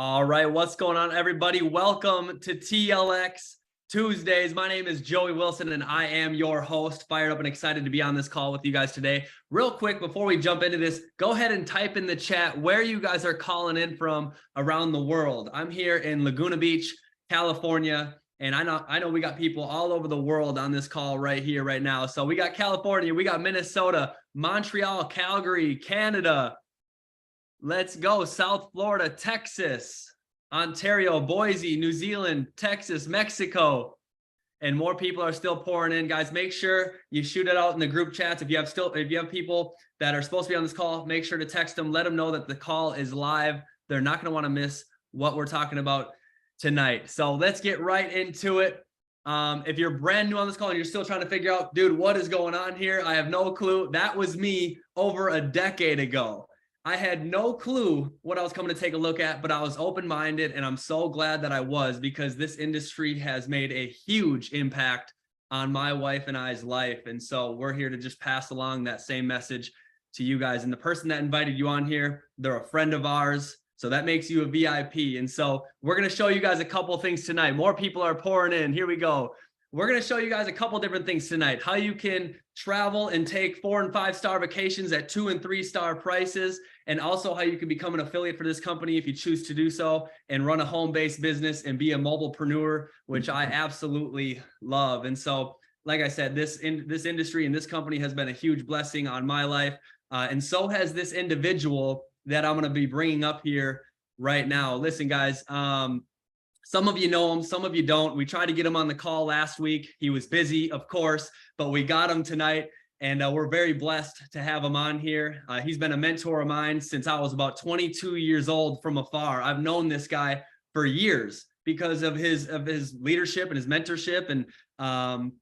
All right, what's going on, everybody? Welcome to TLX Tuesdays. My name is Joey Wilson, and I am your host. Fired up and excited to be on this call with you guys today. Real quick, before we jump into this, go ahead and type in the chat where you guys are calling in from around the world. I'm here in Laguna Beach, California, and I know we got people all over the world on this call right here, right now. So we got California, we got Minnesota, Montreal, Calgary, Canada. Let's go. South Florida, Texas, Ontario, Boise, New Zealand, Texas, Mexico, and more people are still pouring in. Guys, make sure you shoot it out in the group chats. If you have people that are supposed to be on this call, make sure to text them. Let them know that the call is live. They're not going to want to miss what we're talking about tonight. So let's get right into it. If you're brand new on this call and you're still trying to figure out, dude, what is going on here? I have no clue. That was me over a decade ago. I had no clue what I was coming to take a look at, but I was open-minded, and I'm so glad that I was, because this industry has made a huge impact on my wife and I's life. And so we're here to just pass along that same message to you guys. And the person that invited you on here, they're a friend of ours. So that makes you a VIP. And so we're going to show you guys a couple of things tonight. More people are pouring in. Here we go. We're going to show you guys a couple different things tonight. How you can travel and take 4- and 5-star vacations at 2- and 3-star prices. And also how you can become an affiliate for this company if you choose to do so, and run a home-based business and be a mobilepreneur, which I absolutely love. And so, like I said, this industry and this company has been a huge blessing on my life. And so has this individual that I'm going to be bringing up here right now. Listen, guys, some of you know him, some of you don't. We tried to get him on the call last week. He was busy, of course, but we got him tonight, and we're very blessed to have him on here. He's been a mentor of mine since I was about 22 years old from afar. I've known this guy for years because of his leadership and his mentorship and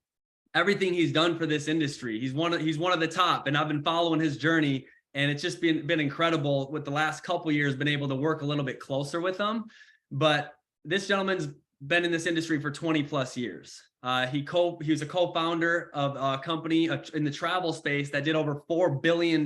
everything he's done for this industry. He's one of the top, and I've been following his journey, and it's just been incredible. With the last couple of years, been able to work a little bit closer with him, but this gentleman's been in this industry for 20 plus years. He was a co-founder of a company in the travel space that did over $4 billion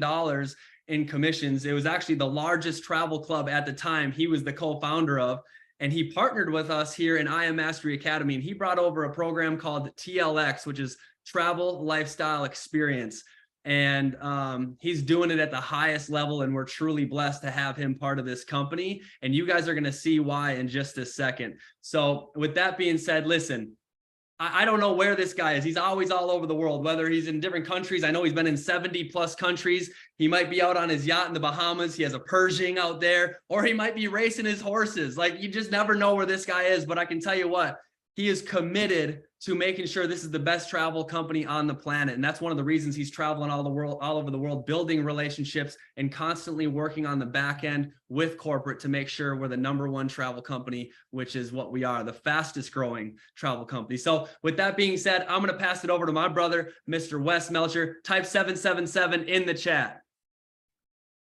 in commissions. It was actually the largest travel club at the time he was the co-founder of. And he partnered with us here in I Am Mastery Academy. And he brought over a program called TLX, which is Travel Lifestyle Experience. And he's doing it at the highest level, and we're truly blessed to have him part of this company, and you guys are going to see why in just a second. So with that being said, listen, I don't know where this guy is. He's always all over the world, whether he's in different countries. I know he's been in 70 plus countries. He might be out on his yacht in the Bahamas. He has a Pershing out there, or he might be racing his horses. Like, you just never know where this guy is. But I can tell you what, he is committed to making sure this is the best travel company on the planet. And that's one of the reasons he's traveling all over the world, building relationships and constantly working on the back end with corporate to make sure we're the #1 travel company, which is what we are, the fastest growing travel company. So with that being said, I'm going to pass it over to my brother, Mr. Wes Melcher. Type 777 in the chat.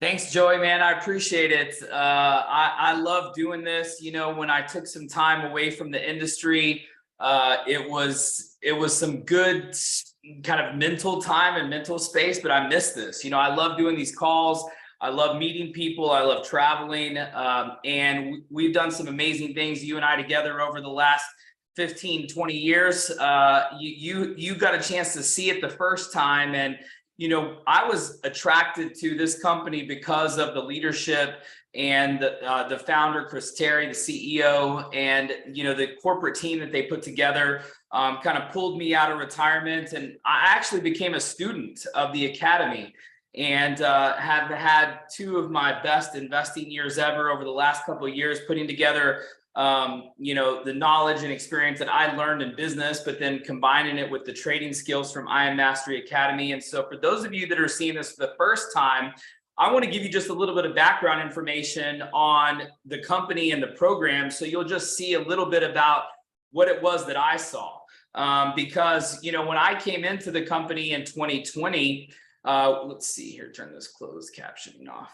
Thanks, Joey, man. I appreciate it. I love doing this. You know, when I took some time away from the industry, it was some good kind of mental time and mental space, but I miss this. You know, I love doing these calls. I love meeting people. I love traveling. And we've done some amazing things, you and I together, over the last 15, 20 years. You got a chance to see it the first time. And you know, I was attracted to this company because of the leadership and the founder, Chris Terry, the CEO, and, you know, the corporate team that they put together kind of pulled me out of retirement. And I actually became a student of the academy, and have had 2 of my best investing years ever over the last couple of years, putting together you know, the knowledge and experience that I learned in business, but then combining it with the trading skills from I Am Mastery Academy. And so for those of you that are seeing this for the first time, I want to give you just a little bit of background information on the company and the program, so you'll just see a little bit about what it was that I saw. Because, you know, when I came into the company in 2020, let's see here, turn this closed captioning off.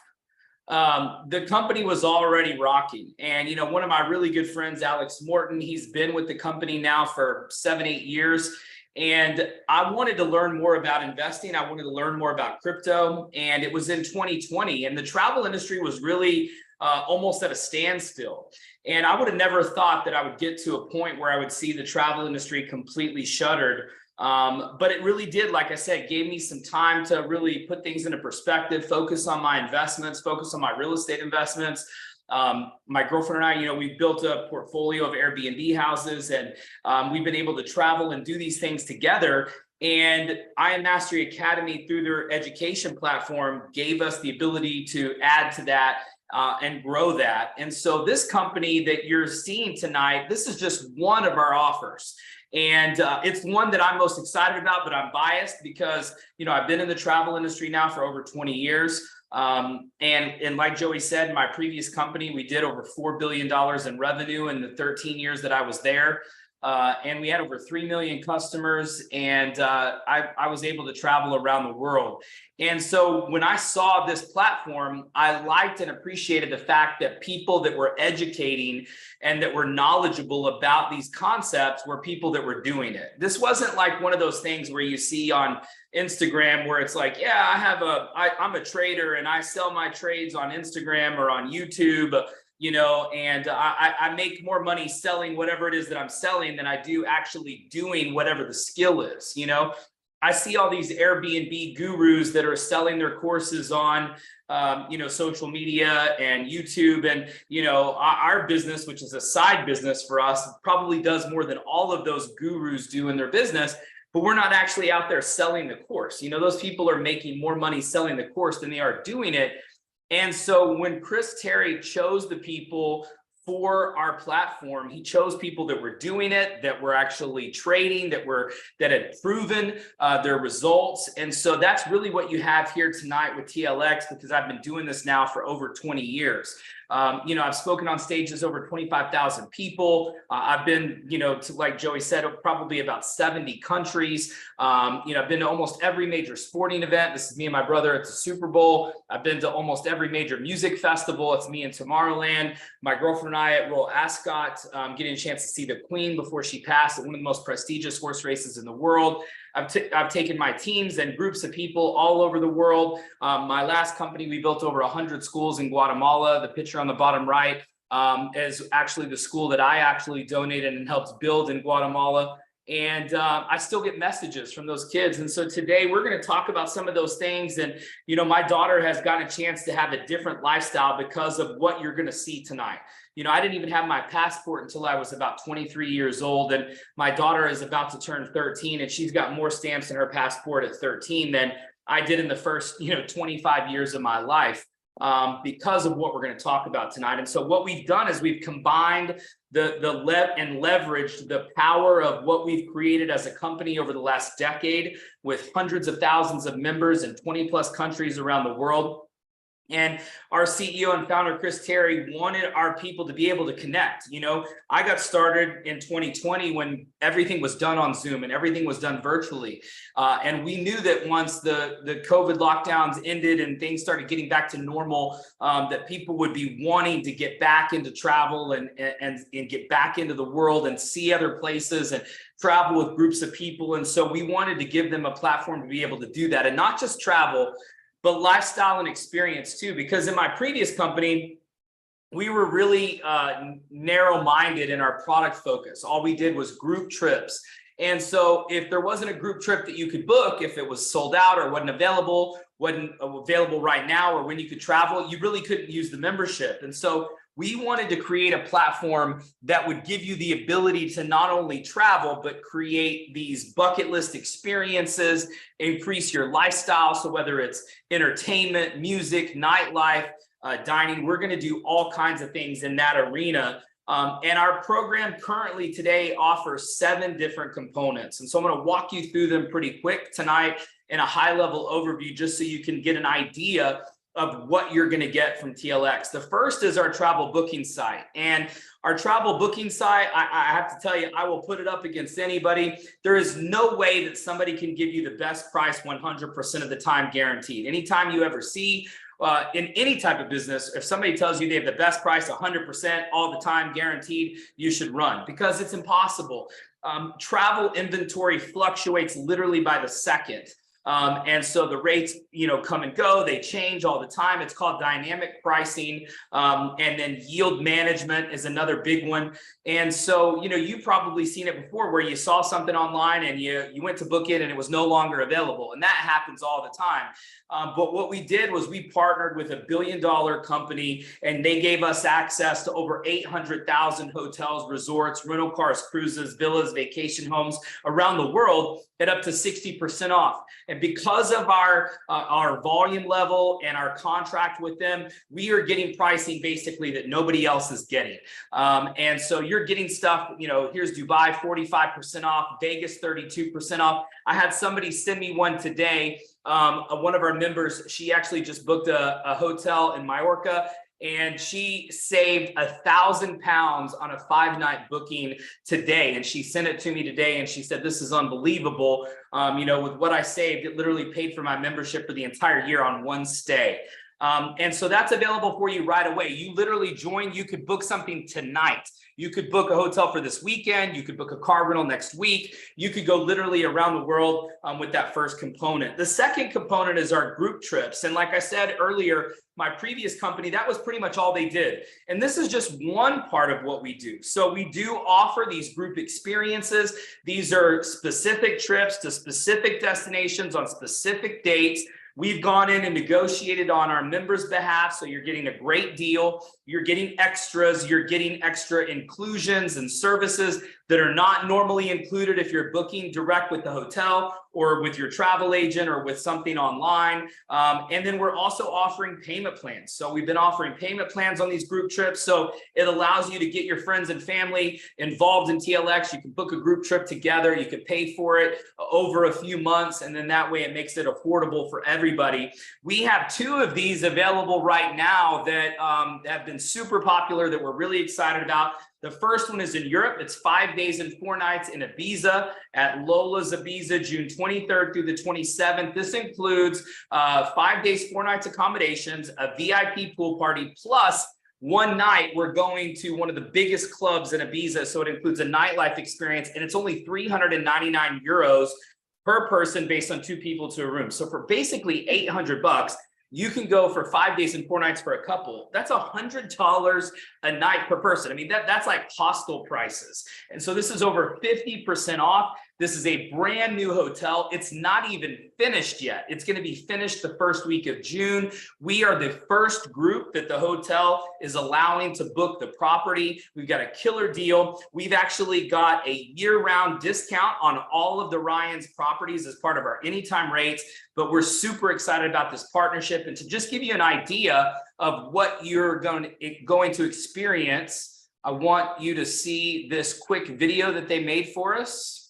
The company was already rocking. And, you know, one of my really good friends, Alex Morton, he's been with the company now for 7-8 years. And I wanted to learn more about investing. I wanted to learn more about crypto. And it was in 2020. And the travel industry was really almost at a standstill. And I would have never thought that I would get to a point where I would see the travel industry completely shuttered. But it really did, like I said, gave me some time to really put things into perspective, focus on my investments, focus on my real estate investments. My girlfriend and I, we've built a portfolio of Airbnb houses, and we've been able to travel and do these things together. And IM Mastery Academy, through their education platform, gave us the ability to add to that and grow that. And so this company that you're seeing tonight, this is just one of our offers. And it's one that I'm most excited about, but I'm biased because, I've been in the travel industry now for over 20 years. And like Joey said, my previous company, we did over $4 billion in revenue in the 13 years that I was there. And we had over 3 million customers, and I was able to travel around the world. And so when I saw this platform, I liked and appreciated the fact that people that were educating and that were knowledgeable about these concepts were people that were doing it. This wasn't like one of those things where you see on Instagram where it's like, yeah, I'm a trader and I sell my trades on Instagram or on YouTube. And I make more money selling whatever it is that I'm selling than I do actually doing whatever the skill is. I see all these Airbnb gurus that are selling their courses on, social media and YouTube. And, our business, which is a side business for us, probably does more than all of those gurus do in their business. But we're not actually out there selling the course. Those people are making more money selling the course than they are doing it. And so when Chris Terry chose the people for our platform, he chose people that were doing it, that were actually trading, that had proven their results. And so that's really what you have here tonight with TLX, because I've been doing this now for over 20 years. I've spoken on stages over 25,000 people. I've been, like Joey said, probably about 70 countries. I've been to almost every major sporting event. This is me and my brother at the Super Bowl. I've been to almost every major music festival. It's me in Tomorrowland. My girlfriend and I at Royal Ascot, getting a chance to see the Queen before she passed at one of the most prestigious horse races in the world. I've taken my teams and groups of people all over the world. My last company, we built over 100 schools in Guatemala. The picture on the bottom right is actually the school that I actually donated and helped build in Guatemala. And I still get messages from those kids. And so today we're going to talk about some of those things. And, my daughter has gotten a chance to have a different lifestyle because of what you're going to see tonight. I didn't even have my passport until I was about 23 years old. And my daughter is about to turn 13, and she's got more stamps in her passport at 13 than I did in the first, 25 years of my life. Because of what we're going to talk about tonight. And so what we've done is we've combined and leveraged the power of what we've created as a company over the last decade, with hundreds of thousands of members in 20 plus countries around the world. And our CEO and founder, Chris Terry, wanted our people to be able to connect. I got started in 2020 when everything was done on Zoom and everything was done virtually. And we knew that once the COVID lockdowns ended and things started getting back to normal, that people would be wanting to get back into travel and get back into the world and see other places and travel with groups of people. And so we wanted to give them a platform to be able to do that, and not just travel, but lifestyle and experience too. Because in my previous company, we were really narrow-minded in our product focus. All we did was group trips. And so if there wasn't a group trip that you could book, if it was sold out or wasn't available right now, or when you could travel, you really couldn't use the membership. And so we wanted to create a platform that would give you the ability to not only travel, but create these bucket list experiences, increase your lifestyle. So whether it's entertainment, music, nightlife, dining, we're going to do all kinds of things in that arena. And our program currently today offers 7 different components. And so I'm going to walk you through them pretty quick tonight in a high level overview, just so you can get an idea of what you're going to get from TLX. The first is our travel booking site. And our travel booking site, I have to tell you, I will put it up against anybody. There is no way that somebody can give you the best price 100% of the time guaranteed. Anytime you ever see in any type of business, if somebody tells you they have the best price 100% all the time guaranteed, you should run, because it's impossible. Travel inventory fluctuates literally by the second. And so the rates, come and go, they change all the time. It's called dynamic pricing. And then yield management is another big one. And so, you've probably seen it before where you saw something online and you went to book it and it was no longer available. And that happens all the time. But what we did was we partnered with $1 billion company, and they gave us access to over 800,000 hotels, resorts, rental cars, cruises, villas, vacation homes around the world at up to 60% off. And because of our volume level and our contract with them, we are getting pricing basically that nobody else is getting. And so you're getting stuff, here's Dubai, 45% off, Vegas, 32% off. I had somebody send me one today. One of our members, she actually just booked a hotel in Mallorca, and she saved 1,000 pounds on a 5-night booking today. And she sent it to me today, and she said, "This is unbelievable. With what I saved, it literally paid for my membership for the entire year on one stay." And so that's available for you right away. You literally join, you could book something tonight. You could book a hotel for this weekend. You could book a car rental next week. You could go literally around the world with that first component. The second component is our group trips. And like I said earlier, my previous company, that was pretty much all they did. And this is just one part of what we do. So we do offer these group experiences. These are specific trips to specific destinations on specific dates. We've gone in and negotiated on our members' behalf, so you're getting a great deal. You're getting extras. You're getting extra inclusions and services that are not normally included if you're booking direct with the hotel or with your travel agent or with something online. And then we're also offering payment plans. So we've been offering payment plans on these group trips. So it allows you to get your friends and family involved in TLX. You can book a group trip together. You can pay for it over a few months. And then that way it makes it affordable for everybody. We have 2 of these available right now that have been super popular that we're really excited about. The first one is in Europe. It's 5 days and 4 nights in Ibiza at Lola's Ibiza, June 23rd through the 27th. This includes 5 days, 4 nights accommodations, a VIP pool party, plus one night we're going to one of the biggest clubs in Ibiza. So it includes a nightlife experience, and it's only 399 euros per person based on 2 people to a room. So for basically $800, you can go for 5 days and 4 nights for a couple. That's $100 a night per person. I mean, that's like hostel prices. And so this is over 50% off. This is a brand new hotel. It's not even finished yet. It's going to be finished the first week of June. We are the first group that the hotel is allowing to book the property. We've got a killer deal. We've actually got a year-round discount on all of the Ryan's properties as part of our anytime rates, but we're super excited about this partnership. And to just give you an idea of what you're going to experience, I want you to see this quick video that they made for us.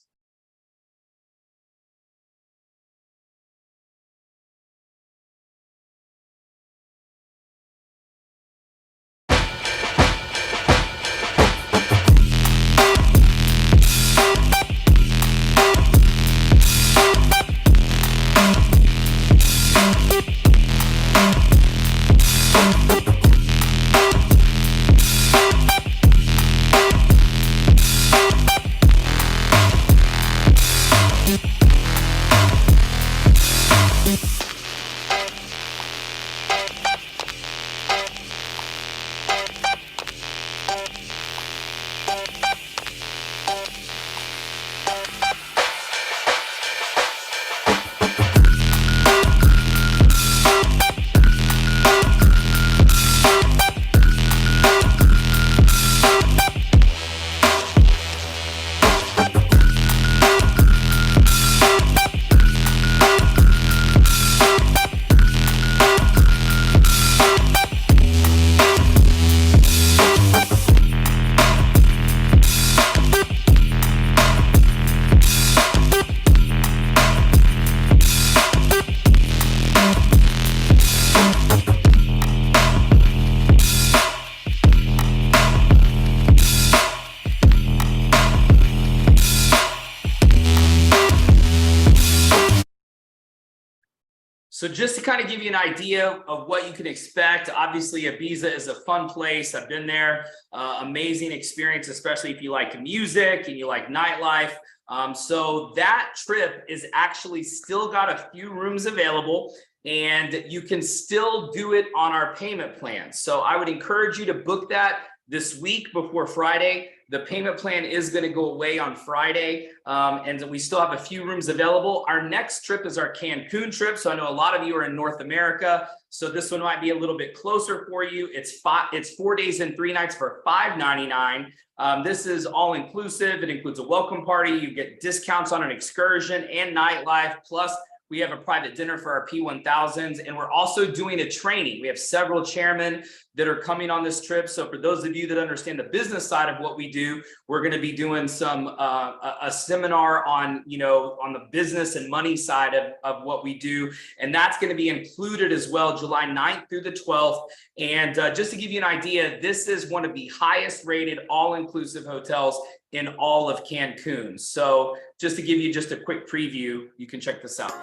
So just to kind of give you an idea of what you can expect, obviously Ibiza is a fun place. I've been there, amazing experience, especially if you like music and you like nightlife. So that trip is actually still got a few rooms available, and you can still do it on our payment plan. So I would encourage you to book that this week before Friday. The payment plan is going to go away on Friday, and we still have a few rooms available. Our next trip is our Cancun trip. So I know a lot of you are in North America, so this one might be a little bit closer for you. It's 4 days and 3 nights for $599. This is all inclusive. It includes a welcome party. You get discounts on an excursion and nightlife. Plus, we have a private dinner for our P1000s, and we're also doing a training. We have several chairmen that are coming on this trip. So for those of you that understand the business side of what we do, we're going to be doing some a seminar on, on the business and money side of what we do. And that's going to be included as well, July 9th through the 12th. And just to give you an idea, this is one of the highest rated all-inclusive hotels in all of Cancun. So just to give you just a quick preview, you can check this out.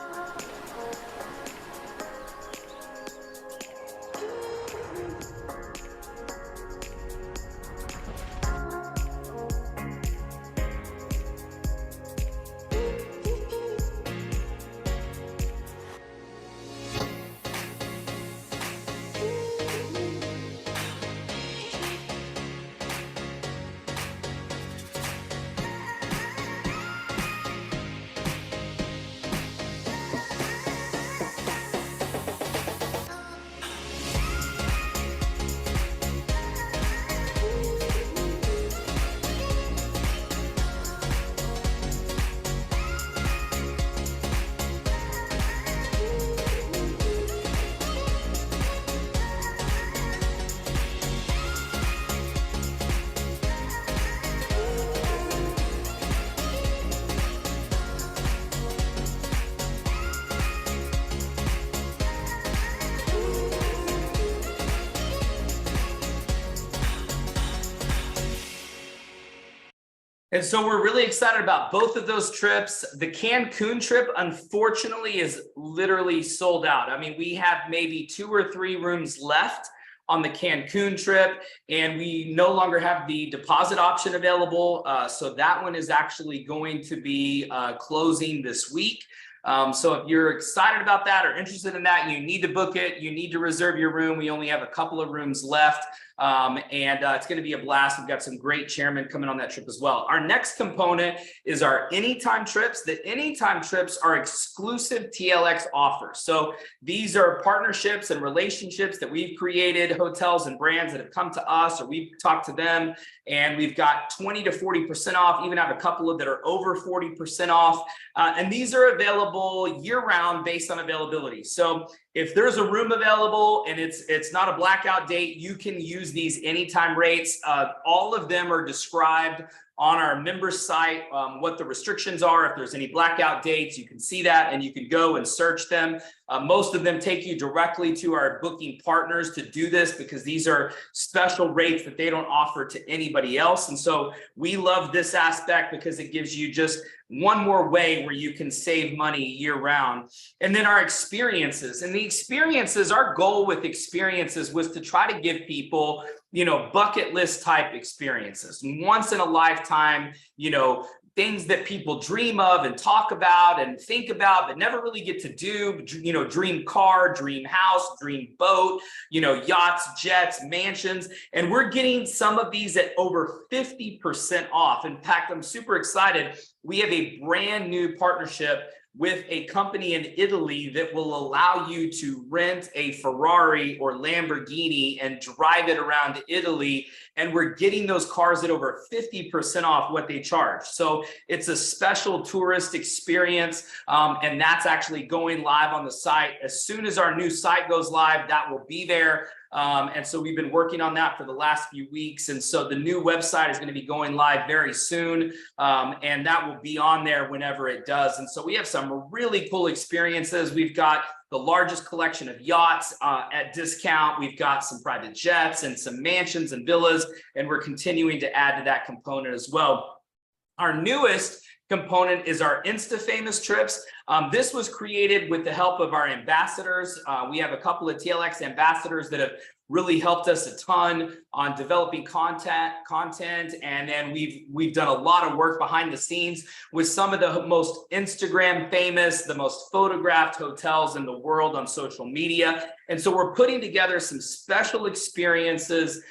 And so we're really excited about both of those trips. The Cancun trip, unfortunately, is literally sold out. I mean, we have maybe 2 or 3 rooms left on the Cancun trip, and we no longer have the deposit option available. So that one is actually going to be closing this week. So if you're excited about that or interested in that, you need to book it. You need to reserve your room. We only have a couple of rooms left. It's going to be a blast. We've got some great chairmen coming on that trip as well. Our next component is our anytime trips. The anytime trips are exclusive TLX offers. So these are partnerships and relationships that we've created, hotels and brands that have come to us, or we've talked to them, and we've got 20 to 40% off, even have a couple of that are over 40% off. And these are available year round based on availability. So if there's a room available and it's not a blackout date, you can use these anytime rates. All of them are described on our member site, what the restrictions are. If there's any blackout dates, you can see that and you can go and search them. Most of them take you directly to our booking partners to do this, because these are special rates that they don't offer to anybody else. And so we love this aspect because it gives you just one more way where you can save money year round. And then our experiences, and the experiences, our goal with experiences was to try to give people, bucket list type experiences, once in a lifetime, things that people dream of and talk about and think about, but never really get to do, dream car, dream house, dream boat, yachts, jets, mansions. And we're getting some of these at over 50% off. In fact, I'm super excited. We have a brand new partnership with a company in Italy that will allow you to rent a Ferrari or Lamborghini and drive it around Italy. And we're getting those cars at over 50% off what they charge. So it's a special tourist experience. And that's actually going live on the site. As soon as our new site goes live, that will be there. And so we've been working on that for the last few weeks. And so the new website is going to be going live very soon. And that will be on there whenever it does. And so we have some really cool experiences. We've got the largest collection of yachts at discount. We've got some private jets and some mansions and villas, and we're continuing to add to that component as well. Our newest component is our Insta Famous trips. This was created with the help of our ambassadors. We have a couple of TLX ambassadors that have really helped us a ton on developing content, and then we've done a lot of work behind the scenes with some of the most Instagram famous, the most photographed hotels in the world on social media. And so we're putting together some special experiences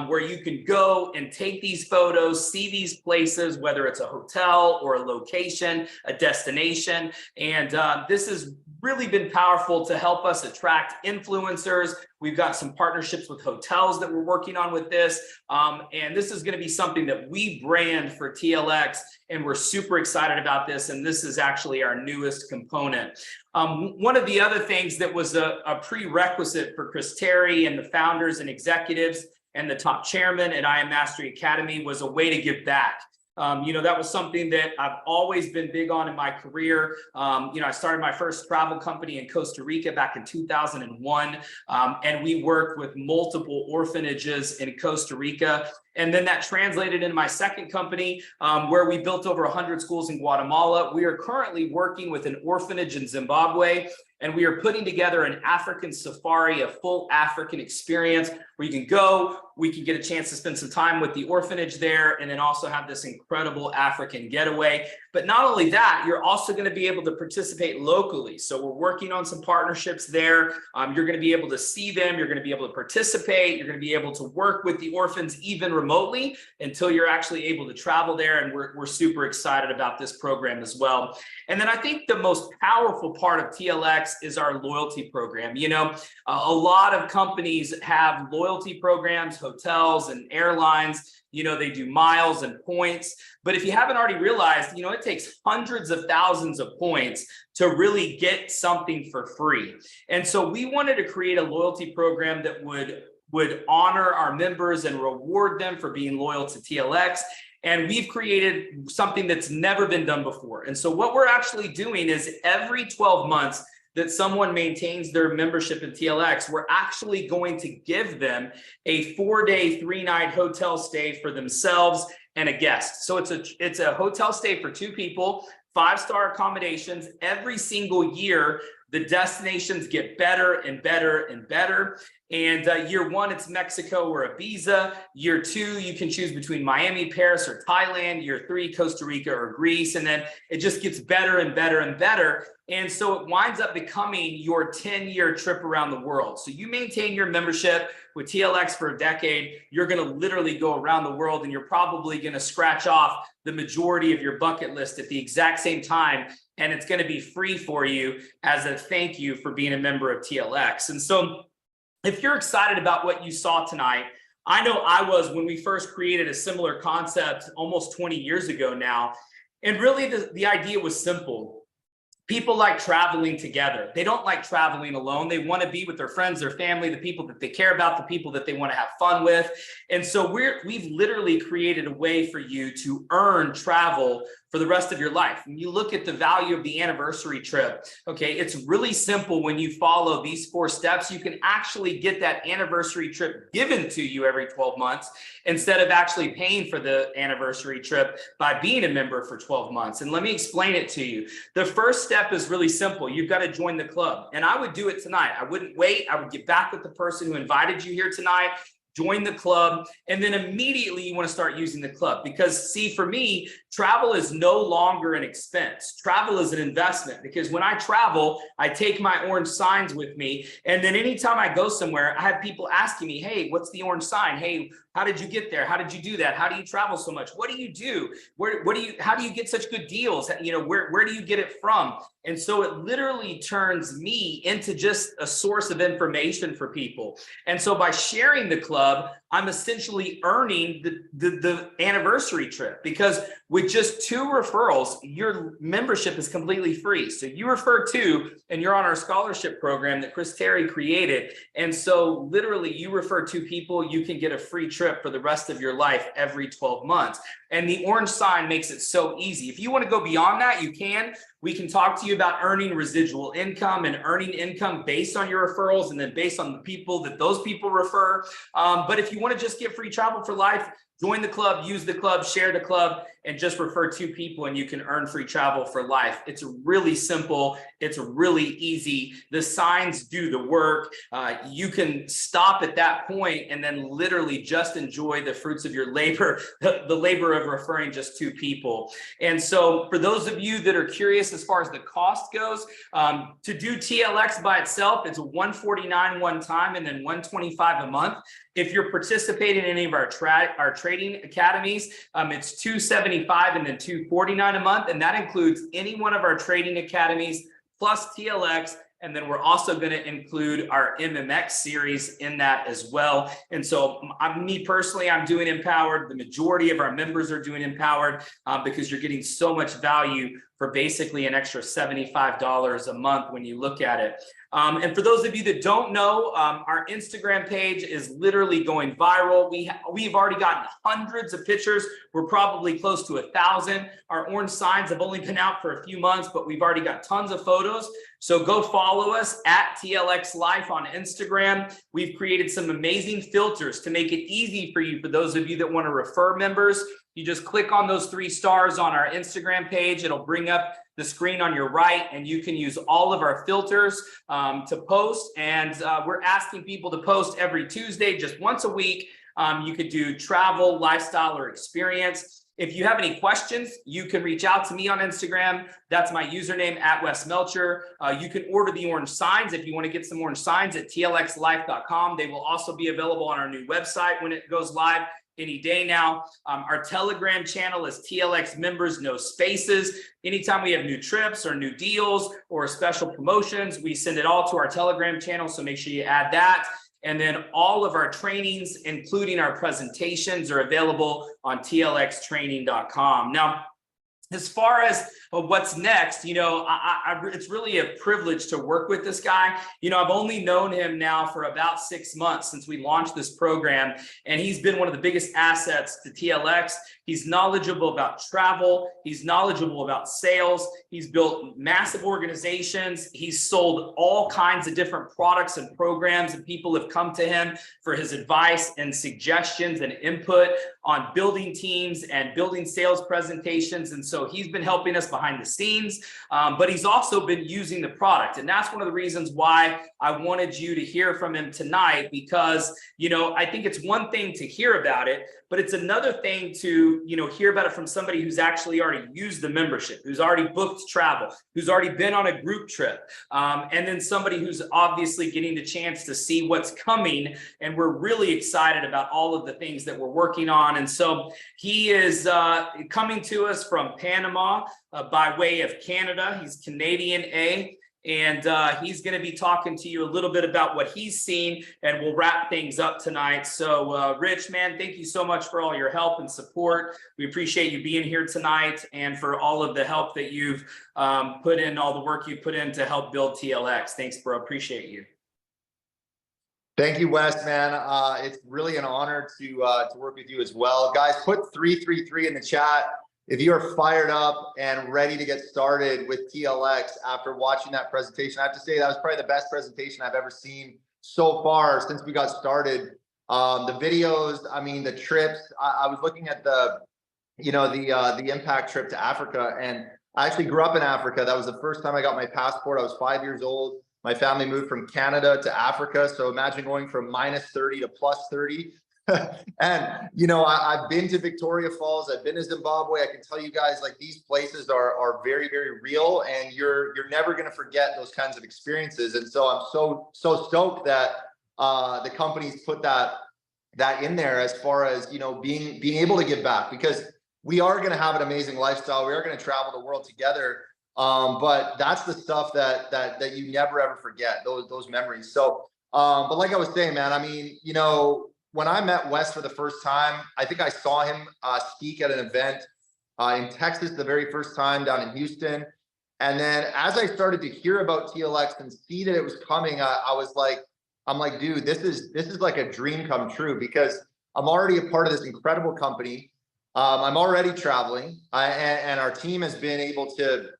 where you can go and take these photos, see these places, whether it's a hotel or a location, a destination. And this has really been powerful to help us attract influencers. We've got some partnerships with hotels that we're working on with this. And this is going to be something that we brand for TLX, and we're super excited about this. And this is actually our newest component. One of the other things that was a prerequisite for Chris Terry and the founders and executives and the top chairman at IM Mastery Academy was a way to give back. That was something that I've always been big on in my career. I started my first travel company in Costa Rica back in 2001, and we worked with multiple orphanages in Costa Rica. And then that translated into my second company, where we built over 100 schools in Guatemala. We are currently working with an orphanage in Zimbabwe, and we are putting together an African safari, a full African experience where you can go, we can get a chance to spend some time with the orphanage there, and then also have this incredible African getaway. But not only that, you're also going to be able to participate locally. So we're working on some partnerships there. You're going to be able to see them. You're going to be able to participate. You're going to be able to work with the orphans even remotely until you're actually able to travel there. And we're super excited about this program as well. And then I think the most powerful part of TLX is our loyalty program. A lot of companies have loyalty programs, hotels and airlines. They do miles and points. But if you haven't already realized, it takes hundreds of thousands of points to really get something for free. And so we wanted to create a loyalty program that would honor our members and reward them for being loyal to TLX. And we've created something that's never been done before. And so what we're actually doing is every 12 months that someone maintains their membership in TLX, we're actually going to give them a 4-day, 3-night hotel stay for themselves and a guest. So it's a hotel stay for 2 people, 5-star accommodations. Every single year, the destinations get better and better and better. And year 1, it's Mexico or Ibiza. Year 2, you can choose between Miami, Paris, or Thailand. Year 3, Costa Rica or Greece. And then it just gets better and better and better. And so it winds up becoming your 10-year trip around the world. So you maintain your membership with TLX for a decade, you're going to literally go around the world, and you're probably going to scratch off the majority of your bucket list at the exact same time. And it's going to be free for you as a thank you for being a member of TLX. And so if you're excited about what you saw tonight, I know I was when we first created a similar concept almost 20 years ago now. And really the idea was simple. People like traveling together. They don't like traveling alone. They want to be with their friends, their family, the people that they care about, the people that they want to have fun with. And so we've literally created a way for you to earn travel for the rest of your life. When you look at the value of the anniversary trip, okay, it's really simple. When you follow these 4 steps, you can actually get that anniversary trip given to you every 12 months instead of actually paying for the anniversary trip by being a member for 12 months. And let me explain it to you. The first step is really simple. You've got to join the club. And I would do it tonight. I wouldn't wait. I would get back with the person who invited you here tonight. Join the club, and then immediately you want to start using the club. Because see, for me, travel is no longer an expense. Travel is an investment, because when I travel, I take my orange signs with me. And then anytime I go somewhere, I have people asking me, hey, what's the orange sign? Hey, how did you get there? How did you do that? How do you travel so much? What do you do? How do you get such good deals? Where do you get it from? And so it literally turns me into just a source of information for people. And so by sharing the club, I'm essentially earning the anniversary trip, because with just 2 referrals, your membership is completely free. So you refer 2 and you're on our scholarship program that Chris Terry created. And so literally you refer 2 people, you can get a free trip for the rest of your life every 12 months. And the orange sign makes it so easy. If you want to go beyond that, you can. We can talk to you about earning residual income and earning income based on your referrals and then based on the people that those people refer. But if you want to just get free travel for life, join the club, use the club, share the club, and just refer 2 people and you can earn free travel for life. It's really simple. It's really easy. The signs do the work. You can stop at that point and then literally just enjoy the fruits of your labor, the labor of referring just 2 people. And so for those of you that are curious as far as the cost goes, to do TLX by itself, it's $149 one time and then $125 a month. If you're participating in any of our trading academies, it's $275 and then $249 a month, and that includes any one of our trading academies plus TLX. And then we're also going to include our MMX series in that as well. And so me personally, I'm doing Empowered. The majority of our members are doing Empowered because you're getting so much value for basically an extra $75 a month when you look at it. And for those of you that don't know, our Instagram page is literally going viral. We've already gotten hundreds of pictures. We're probably close to 1,000. Our orange signs have only been out for a few months, but we've already got tons of photos. So go follow us at TLX Life on Instagram. We've created some amazing filters to make it easy for you, for those of you that want to refer members. You just click on those 3 stars on our Instagram page. It'll bring up the screen on your right, and you can use all of our filters to post. And we're asking people to post every Tuesday, just once a week. You could do travel, lifestyle, or experience. If you have any questions, you can reach out to me on Instagram. That's my username at Wes Melcher. You can order the orange signs if you want to get some orange signs at tlxlife.com. They will also be available on our new website when it goes live any day now. Our Telegram channel is TLX members, no spaces. Anytime we have new trips or new deals or special promotions, we send it all to our Telegram channel. So make sure you add that. And then all of our trainings, including our presentations, are available on tlxtraining.com. Now, as far as what's next, you know, it's really a privilege to work with this guy. You know, I've only known him now for about 6 months since we launched this program, and he's been one of the biggest assets to TLX. He's knowledgeable about travel. He's knowledgeable about sales. He's built massive organizations. He's sold all kinds of different products and programs, and people have come to him for his advice and suggestions and input on building teams and building sales presentations. And so he's been helping us behind the scenes, but he's also been using the product. And that's one of the reasons why I wanted you to hear from him tonight, because, you know, I think it's one thing to hear about it, but it's another thing to, you know, hear about it from somebody who's actually already used the membership, who's already booked travel, who's already been on a group trip, and then somebody who's obviously getting the chance to see what's coming. And we're really excited about all of the things that we're working on. And so he is coming to us from Panama by way of Canada. He's Canadian A. And he's going to be talking to you a little bit about what he's seen, and we'll wrap things up tonight. So Rich, man, thank you so much for all your help and support. We appreciate you being here tonight, and for all of the help that you've put in, all the work you put in to help build TLX. Thanks, bro. Appreciate you. Thank you, Wes, man. It's really an honor to work with you as well. Guys, put 333 in the chat if you are fired up and ready to get started with TLX after watching that presentation. I have to say that was probably the best presentation I've ever seen so far since we got started. The videos, I mean, the trips. I was looking at the impact trip to Africa, and I actually grew up in Africa. That was the first time I got my passport. I was 5 years old. My family moved from Canada to Africa. So imagine going from -30 to +30. And, you know, I've been to Victoria Falls. I've been to Zimbabwe. I can tell you guys, like, these places are very, very real, and you're never going to forget those kinds of experiences. And so I'm so stoked that the companies put that in there, as far as, you know, being able to give back, because we are going to have an amazing lifestyle. We are going to travel the world together. But that's the stuff that you never ever forget, those memories. So, but like I was saying, man, I mean, you know, when I met Wes for the first time, I think I saw him speak at an event in Texas the very first time, down in Houston. And then as I started to hear about TLX and see that it was coming, I'm like, dude, this is like a dream come true, because I'm already a part of this incredible company. I'm already traveling, and our team has been able to,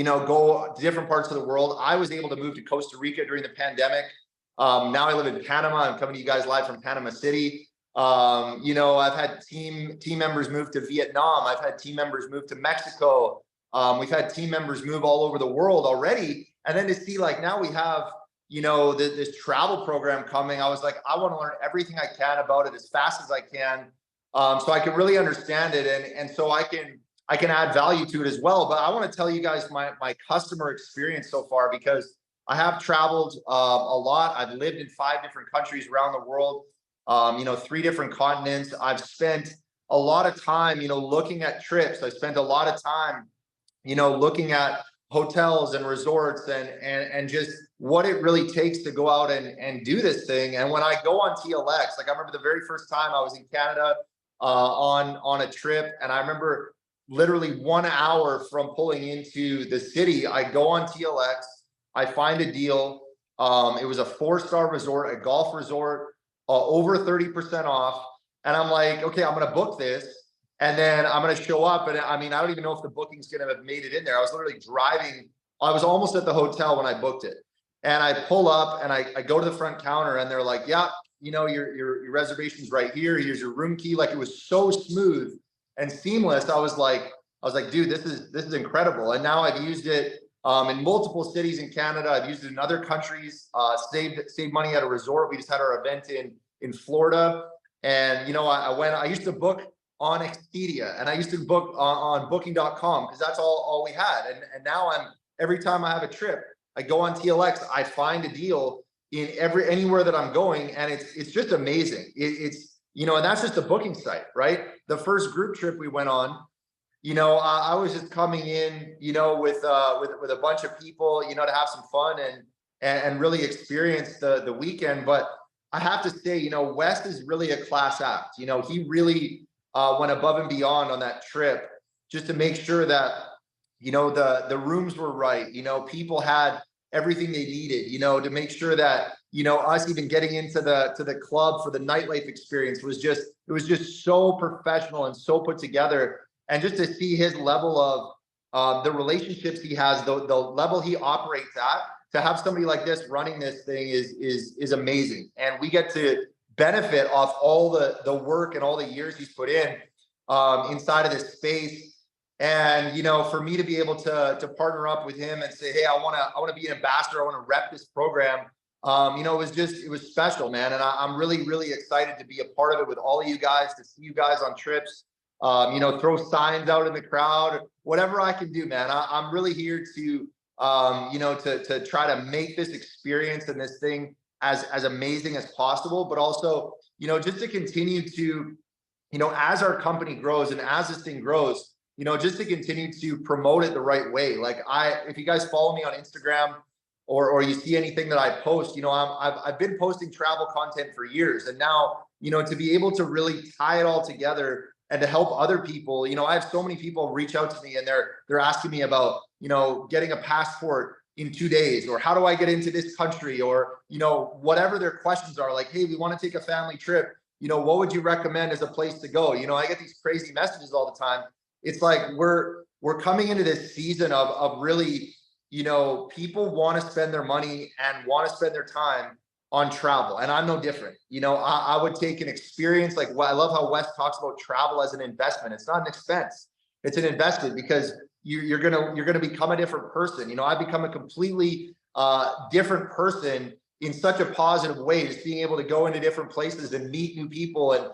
go to different parts of the world. I was able to move to Costa Rica during the pandemic. Now I live in Panama. I'm coming to you guys live from Panama City. I've had team members move to Vietnam. I've had team members move to Mexico. We've had team members move all over the world already. And then to see like now we have, this travel program coming, I was like, I want to learn everything I can about it as fast as I can. So I can really understand it. And so I can add value to it as well. But I want to tell you guys my customer experience so far, because I have traveled a lot. I've lived in 5 different countries around the world, 3 different continents. I've spent a lot of time, looking at trips. I spent a lot of time, looking at hotels and resorts and just what it really takes to go out and do this thing. And when I go on TLX, like I remember the very first time I was in Canada on a trip, and I remember literally 1 hour from pulling into the city, I go on TLX, I find a deal. It was a 4-star resort, a golf resort, over 30% off. And I'm like, okay, I'm going to book this. And then I'm going to show up. And I mean, I don't even know if the booking's going to have made it in there. I was literally driving. I was almost at the hotel when I booked it. And I pull up and I go to the front counter and they're like, yeah, your reservation's right here. Here's your room key. Like, it was so smooth and seamless. I was like, dude, this is incredible. And now I've used it in multiple cities in Canada. I've used it in other countries, saved money at a resort. We just had our event in Florida. And, I used to book on Expedia, and I used to book on booking.com because that's all we had. And now every time I have a trip, I go on TLX, I find a deal in anywhere that I'm going. And it's just amazing. And that's just a booking site, right? The first group trip we went on, I was just coming in, with a bunch of people, to have some fun and really experience the weekend. But I have to say, Wes is really a class act. He really went above and beyond on that trip just to make sure that, the rooms were right. People had everything they needed, to make sure that, us even getting into the club for the nightlife experience was just so professional and so put together. And just to see his level of the relationships he has, the level he operates at, to have somebody like this running this thing is amazing. And we get to benefit off all the work and all the years he's put in inside of this space. And, for me to be able to partner up with him and say, hey, I want to be an ambassador, I want to rep this program. It was special, man. And I'm really, really excited to be a part of it with all of you guys, to see you guys on trips, throw signs out in the crowd, whatever I can do, man. I'm really here to try to make this experience and this thing as amazing as possible, but also, just to continue to, as our company grows and as this thing grows, just to continue to promote it the right way. Like if you guys follow me on Instagram or you see anything that I post, I've been posting travel content for years. And now, to be able to really tie it all together and to help other people, I have so many people reach out to me and they're asking me about, getting a passport in 2 days, or how do I get into this country, or, whatever their questions are, like, hey, we want to take a family trip. What would you recommend as a place to go? I get these crazy messages all the time. It's like, we're coming into this season of really, people want to spend their money and want to spend their time on travel. And I'm no different. I would take an experience like, I love how Wes talks about travel as an investment. It's not an expense. It's an investment, because you're gonna become a different person. I've become a completely different person in such a positive way, just being able to go into different places and meet new people and,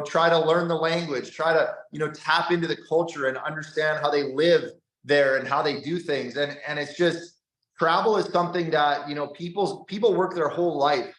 try to learn the language, try to, tap into the culture and understand how they live there and how they do things. And it's just, travel is something that, people work their whole life,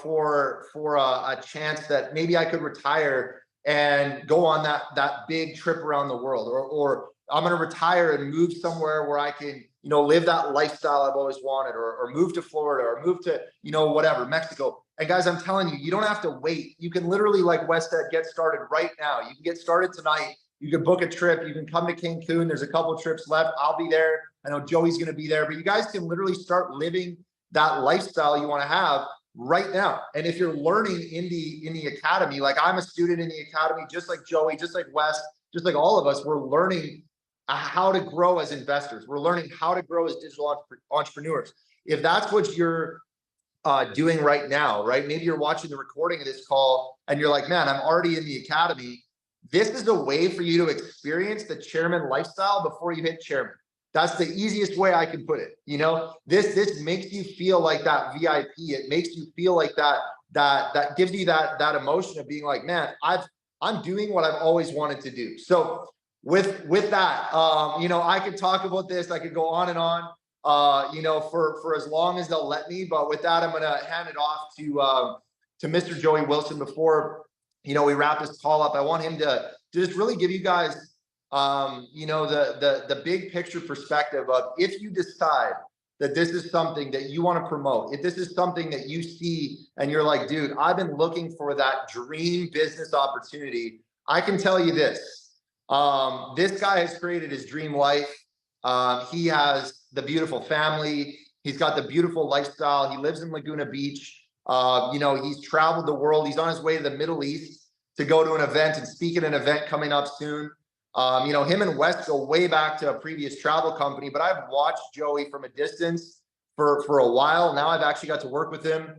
for a chance that maybe I could retire and go on that big trip around the world, or I'm going to retire and move somewhere where I can, live that lifestyle I've always wanted, or move to Florida, or move to, whatever, Mexico. And guys, I'm telling you, you don't have to wait. You can literally, like Wes said, get started right now. You can get started tonight. You can book a trip. You can come to Cancun. There's a couple of trips left. I'll be there. I know Joey's going to be there, but you guys can literally start living that lifestyle you want to have right now. And if you're learning in the academy, like I'm a student in the academy, just like Joey, just like Wes, just like all of us, we're learning how to grow as investors. We're learning how to grow as digital entrepreneurs. If that's what you're doing right now, right? Maybe you're watching the recording of this call and you're like, man, I'm already in the academy. This is a way for you to experience the chairman lifestyle before you hit chairman. That's the easiest way I can put it. You know, this makes you feel like that VIP. It makes you feel like that gives you that emotion of being like, man, I'm doing what I've always wanted to do. So with that, you know, I could talk about this. I could go on and on, you know, for as long as they'll let me. But with that, I'm going to hand it off to Mr. Joey Wilson. Before, you know, we wrap this call up, I want him to just really give you guys, you know, the big picture perspective of, if you decide that this is something that you want to promote, if this is something that you see and you're like, dude, I've been looking for that dream business opportunity. I can tell you this, this guy has created his dream life. He has the beautiful family. He's got the beautiful lifestyle. He lives in Laguna Beach. You know, he's traveled the world. He's on his way to the Middle East to go to an event and speak at an event coming up soon. You know, him and Wes go way back to a previous travel company, but I've watched Joey from a distance for a while. Now I've actually got to work with him,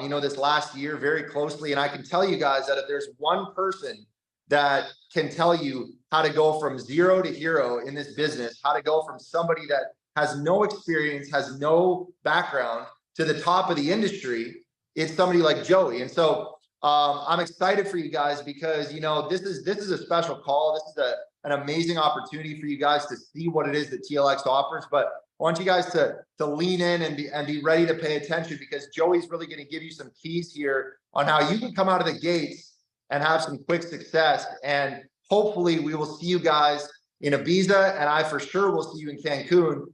you know, this last year very closely. And I can tell you guys that if there's one person that can tell you how to go from zero to hero in this business, how to go from somebody that has no experience, has no background, to the top of the industry, it's somebody like Joey. And so I'm excited for you guys because, you know, this is a special call. This is an amazing opportunity for you guys to see what it is that TLX offers. But I want you guys to lean in and be ready to pay attention, because Joey's really going to give you some keys here on how you can come out of the gates and have some quick success. And hopefully we will see you guys in Ibiza, and I for sure will see you in Cancun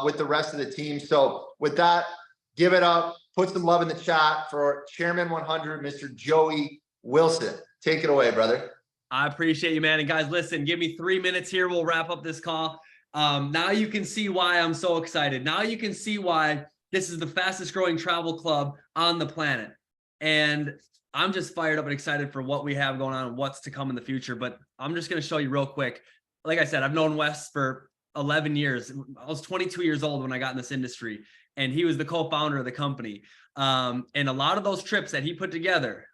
with the rest of the team. So with that, give it up. Put some love in the chat for Chairman 100, Mr. Joey Wilson. Take it away, brother. I appreciate you, man. And guys, listen, give me 3 minutes here. We'll wrap up this call. Now you can see why I'm so excited. Now you can see why this is the fastest growing travel club on the planet. And I'm just fired up and excited for what we have going on and what's to come in the future. But I'm just going to show you real quick. Like I said, I've known Wes for 11 years. I was 22 years old when I got in this industry, and he was the co-founder of the company. And a lot of those trips that he put together,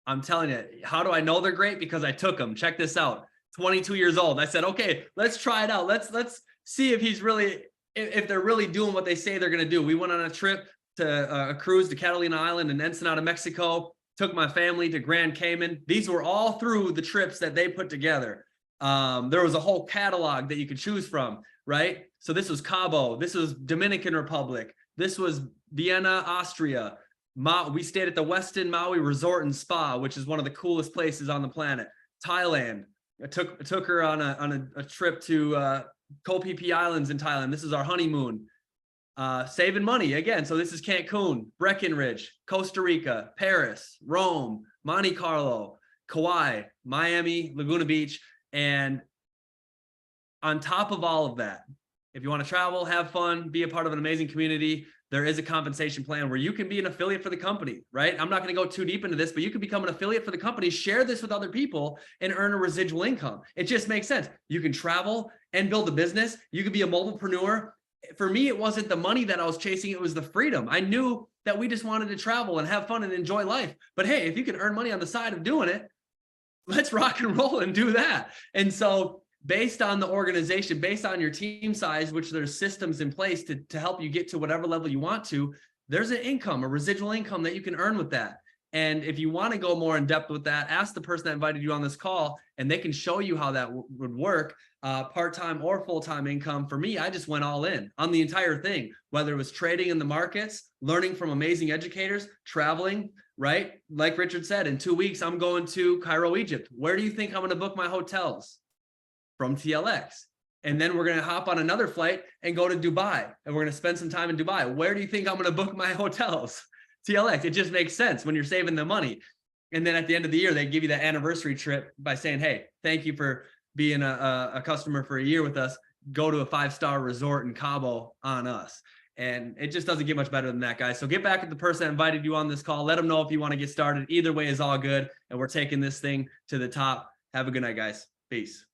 I'm telling you, how do I know they're great? Because I took them. Check this out. 22 years old. I said, okay, let's try it out. Let's see if they're really doing what they say they're going to do. We went on a trip to a cruise to Catalina Island and Ensenada, Mexico. Took my family to Grand Cayman. These were all through the trips that they put together. There was a whole catalog that you could choose from, right? So this was Cabo. This was Dominican Republic. This was Vienna, Austria. We stayed at the Westin Maui Resort and Spa, which is one of the coolest places on the planet. Thailand. I took her on a trip to Koh Phi Phi Islands in Thailand. This is our honeymoon. Saving money again. So this is Cancun, Breckenridge, Costa Rica, Paris, Rome, Monte Carlo, Kauai, Miami, Laguna Beach. And on top of all of that, if you want to travel, have fun, be a part of an amazing community, there is a compensation plan where you can be an affiliate for the company, right? I'm not going to go too deep into this, but you can become an affiliate for the company, share this with other people, and earn a residual income. It just makes sense. You can travel and build a business. You can be a mobilepreneur. For me, it wasn't the money that I was chasing. It was the freedom. I knew that we just wanted to travel and have fun and enjoy life. But hey, if you can earn money on the side of doing it, let's rock and roll and do that. And so based on the organization, based on your team size, which there's systems in place to help you get to whatever level you want to, there's an income, a residual income that you can earn with that. And if you want to go more in depth with that, ask the person that invited you on this call, and they can show you how that would work, part-time or full-time income. For me, I just went all in on the entire thing, whether it was trading in the markets, learning from amazing educators, traveling, right? Like Richard said, in 2 weeks, I'm going to Cairo, Egypt. Where do you think I'm going to book my hotels? From TLX. And then we're going to hop on another flight and go to Dubai, and we're going to spend some time in Dubai. Where do you think I'm going to book my hotels? TLX. It just makes sense when you're saving the money. And then at the end of the year, they give you that anniversary trip by saying, hey, thank you for being a customer for a year with us. Go to a 5-star resort in Cabo on us. And it just doesn't get much better than that, guys. So get back at the person that invited you on this call. Let them know if you want to get started. Either way is all good. And we're taking this thing to the top. Have a good night, guys. Peace.